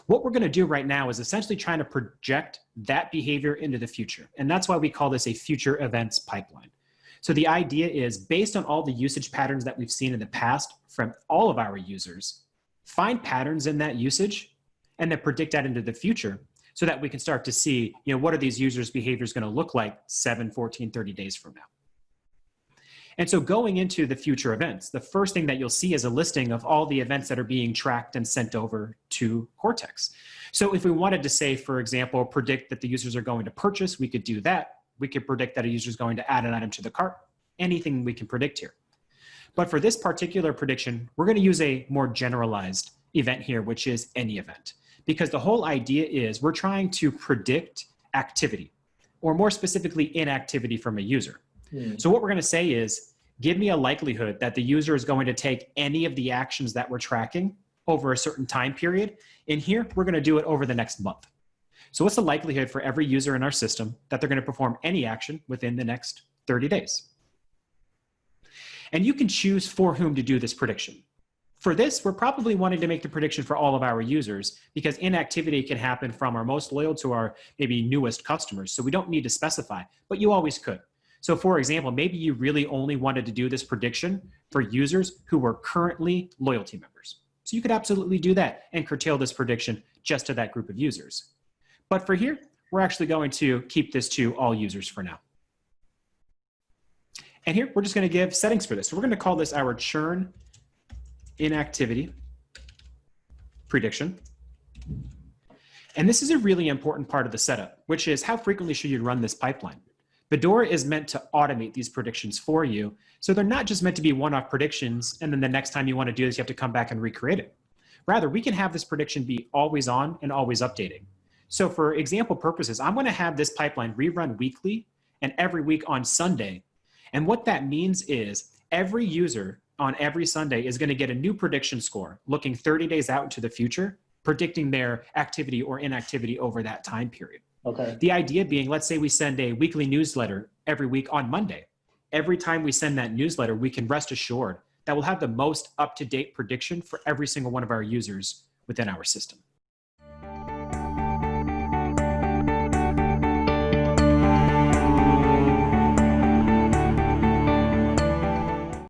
What we're going to do right now is essentially trying to project that behavior into the future. And that's why we call this a future events pipeline. So the idea is, based on all the usage patterns that we've seen in the past from all of our users, find patterns in that usage and then predict that into the future so that we can start to see, what are these users' behaviors going to look like 7, 14, 30 days from now. And so going into the future events, the first thing that you'll see is a listing of all the events that are being tracked and sent over to Cortex. So if we wanted to say, for example, predict that the users are going to purchase, we could do that. We could predict that a user is going to add an item to the cart, anything we can predict here. But for this particular prediction, we're going to use a more generalized event here, which is any event. Because the whole idea is we're trying to predict activity, or more specifically, inactivity from a user. So what we're going to say is, give me a likelihood that the user is going to take any of the actions that we're tracking over a certain time period. And here, we're going to do it over the next month. So what's the likelihood for every user in our system that they're going to perform any action within the next 30 days? And you can choose for whom to do this prediction. For this, we're probably wanting to make the prediction for all of our users because inactivity can happen from our most loyal to our maybe newest customers. So we don't need to specify, but you always could. So for example, maybe you really only wanted to do this prediction for users who were currently loyalty members. So you could absolutely do that and curtail this prediction just to that group of users. But for here, we're actually going to keep this to all users for now. And here, we're just going to give settings for this. So we're going to call this our churn inactivity prediction. And this is a really important part of the setup, which is how frequently should you run this pipeline? Fedora is meant to automate these predictions for you. So they're not just meant to be one-off predictions, and then the next time you want to do this, you have to come back and recreate it. Rather, we can have this prediction be always on and always updating. So for example purposes, I'm going to have this pipeline rerun weekly and every week on Sunday. And what that means is every user on every Sunday is going to get a new prediction score looking 30 days out into the future, predicting their activity or inactivity over that time period. Okay. The idea being, let's say we send a weekly newsletter every week on Monday. Every time we send that newsletter, we can rest assured that we'll have the most up-to-date prediction for every single one of our users within our system.